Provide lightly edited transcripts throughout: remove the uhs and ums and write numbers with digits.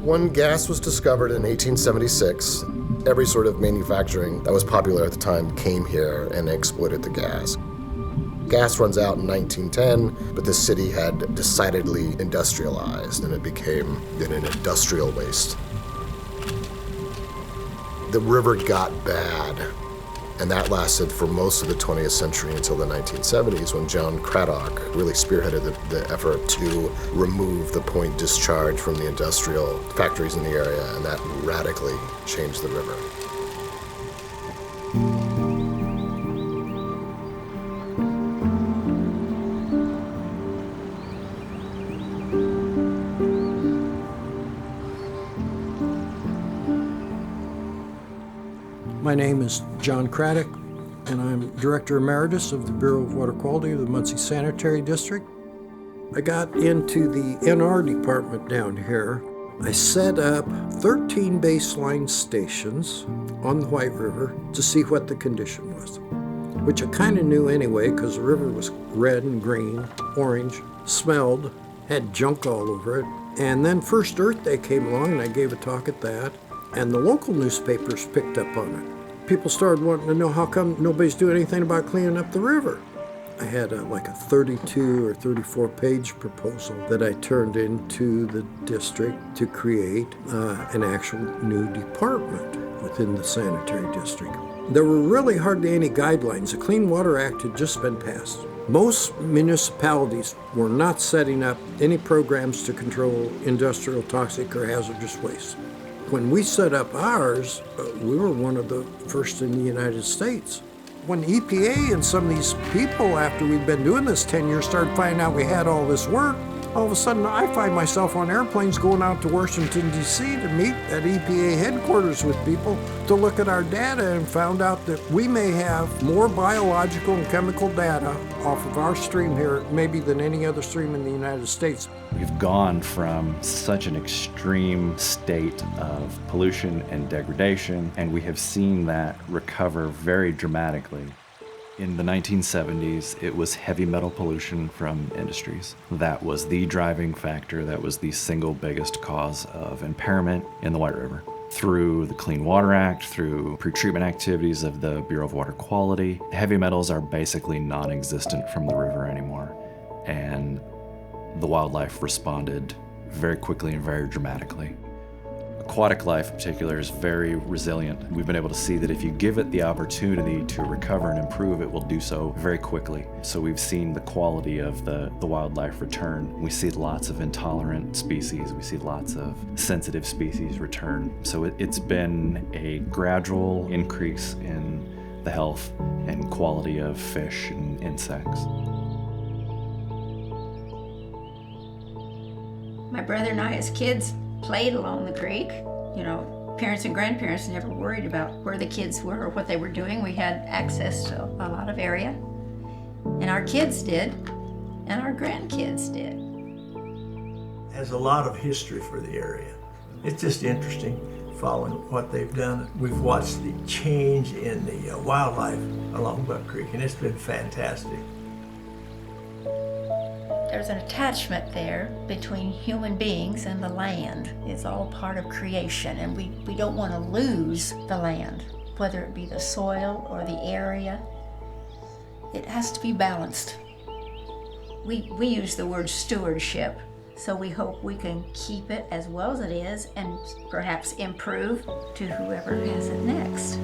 When gas was discovered in 1876, every sort of manufacturing that was popular at the time came here and exploited the gas. Gas runs out in 1910, but the city had decidedly industrialized and it became an industrial waste. The river got bad, and that lasted for most of the 20th century until the 1970s when John Craddock really spearheaded the effort to remove the point discharge from the industrial factories in the area, and that radically changed the river. My name is John Craddock, and I'm Director Emeritus of the Bureau of Water Quality of the Muncie Sanitary District. I got into the NR department down here. I set up 13 baseline stations on the White River to see what the condition was, which I kind of knew anyway because the river was red and green, orange, smelled, had junk all over it. And then First Earth Day came along and I gave a talk at that, and the local newspapers picked up on it. People started wanting to know how come nobody's doing anything about cleaning up the river. I had like a 32 or 34 page proposal that I turned into the district to create an actual new department within the sanitary district. There were really hardly any guidelines. The Clean Water Act had just been passed. Most municipalities were not setting up any programs to control industrial, toxic, or hazardous waste. When we set up ours, we were one of the first in the United States. When EPA and some of these people, after we'd been doing this 10 years, started finding out we had all this work, all of a sudden I find myself on airplanes going out to Washington, D.C. to meet at EPA headquarters with people to look at our data, and found out that we may have more biological and chemical data off of our stream here maybe than any other stream in the United States. We've gone from such an extreme state of pollution and degradation, and we have seen that recover very dramatically. In the 1970s, it was heavy metal pollution from industries. That was the driving factor. That was the single biggest cause of impairment in the White River. Through the Clean Water Act, through pretreatment activities of the Bureau of Water Quality, heavy metals are basically non-existent from the river anymore. And the wildlife responded very quickly and very dramatically. Aquatic life in particular is very resilient. We've been able to see that if you give it the opportunity to recover and improve, it will do so very quickly. So we've seen the quality of the wildlife return. We see lots of intolerant species. We see lots of sensitive species return. So it's been a gradual increase in the health and quality of fish and insects. My brother and I, as kids, played along the creek. You know, parents and grandparents never worried about where the kids were or what they were doing. We had access to a lot of area. And our kids did, and our grandkids did. Has a lot of history for the area. It's just interesting following what they've done. We've watched the change in the wildlife along Buck Creek, and it's been fantastic. There's an attachment there between human beings and the land. It's all part of creation, and we don't want to lose the land, whether it be the soil or the area. It has to be balanced. We use the word stewardship, so we hope we can keep it as well as it is and perhaps improve to whoever has it next.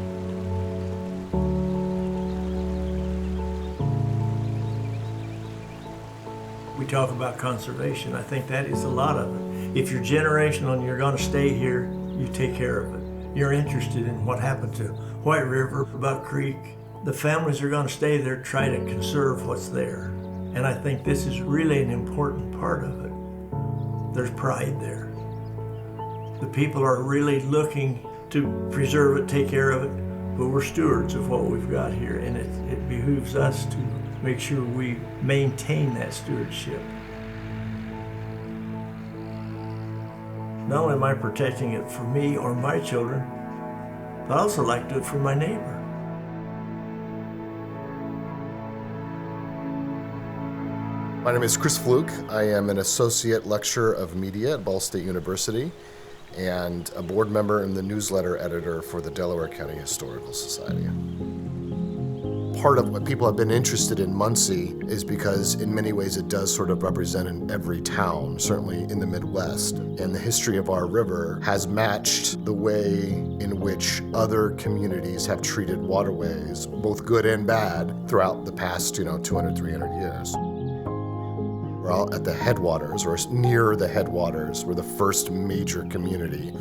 We talk about conservation. I think that is a lot of it. If you're generational and you're going to stay here, you take care of it. You're interested in what happened to White River, Buck Creek. The families are going to stay there, try to conserve what's there. And I think this is really an important part of it. There's pride there. The people are really looking to preserve it, take care of it, but we're stewards of what we've got here, and it behooves us to make sure we maintain that stewardship. Not only am I protecting it for me or my children, but I also like to do it for my neighbor. My name is Chris Fluke. I am an associate lecturer of media at Ball State University, and a board member and the newsletter editor for the Delaware County Historical Society. Part of what people have been interested in Muncie is because in many ways it does sort of represent in every town, certainly in the Midwest. And the history of our river has matched the way in which other communities have treated waterways, both good and bad, throughout the past, 200, 300 years. We're all at the headwaters, or near the headwaters. We're the first major community,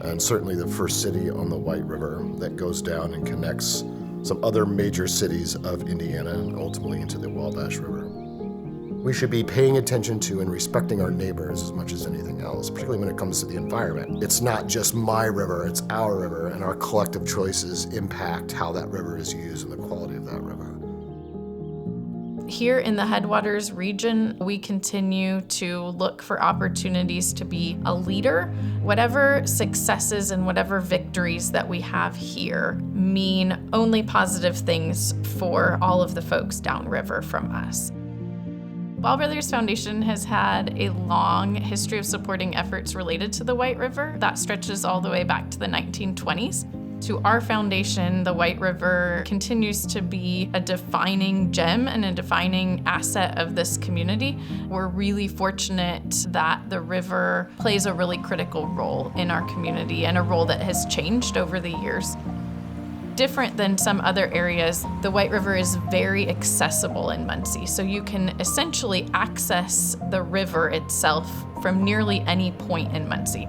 and certainly the first city on the White River that goes down and connects some other major cities of Indiana and ultimately into the Wabash River. We should be paying attention to and respecting our neighbors as much as anything else, particularly when it comes to the environment. It's not just my river, it's our river, and our collective choices impact how that river is used and the quality of that river. Here in the Headwaters region, we continue to look for opportunities to be a leader. Whatever successes and whatever victories that we have here mean only positive things for all of the folks downriver from us. Ball Brothers Foundation has had a long history of supporting efforts related to the White River that stretches all the way back to the 1920s. To our foundation, the White River continues to be a defining gem and a defining asset of this community. We're really fortunate that the river plays a really critical role in our community and a role that has changed over the years. Different than some other areas, the White River is very accessible in Muncie, so you can essentially access the river itself from nearly any point in Muncie.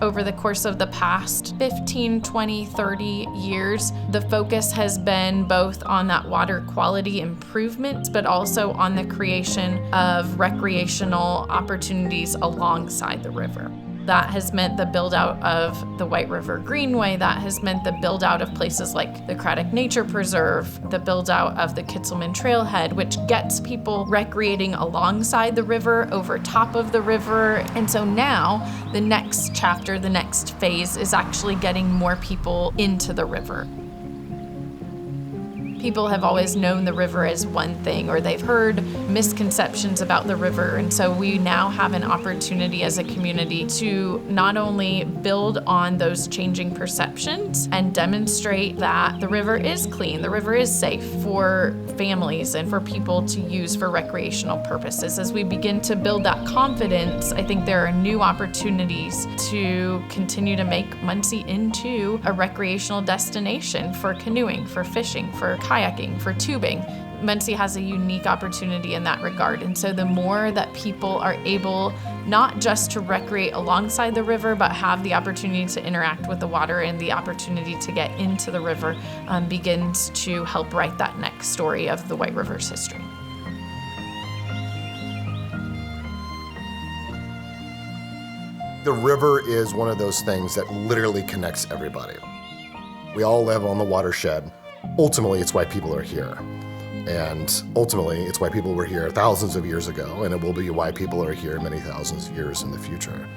Over the course of the past 15, 20, 30 years, the focus has been both on that water quality improvement, but also on the creation of recreational opportunities alongside the river. That has meant the build out of the White River Greenway. That has meant the build out of places like the Craddock Nature Preserve, the build out of the Kitzelman Trailhead, which gets people recreating alongside the river, over top of the river. And so now the next chapter, the next phase is actually getting more people into the river. People have always known the river as one thing, or they've heard misconceptions about the river. And so we now have an opportunity as a community to not only build on those changing perceptions and demonstrate that the river is clean, the river is safe for families and for people to use for recreational purposes. As we begin to build that confidence, I think there are new opportunities to continue to make Muncie into a recreational destination for canoeing, for fishing, for kayaking, for tubing. Muncie has a unique opportunity in that regard. And so the more that people are able not just to recreate alongside the river, but have the opportunity to interact with the water and the opportunity to get into the river begins to help write that next story of the White River's history. The river is one of those things that literally connects everybody. We all live on the watershed. Ultimately, it's why people are here. And ultimately, it's why people were here thousands of years ago, and it will be why people are here many thousands of years in the future.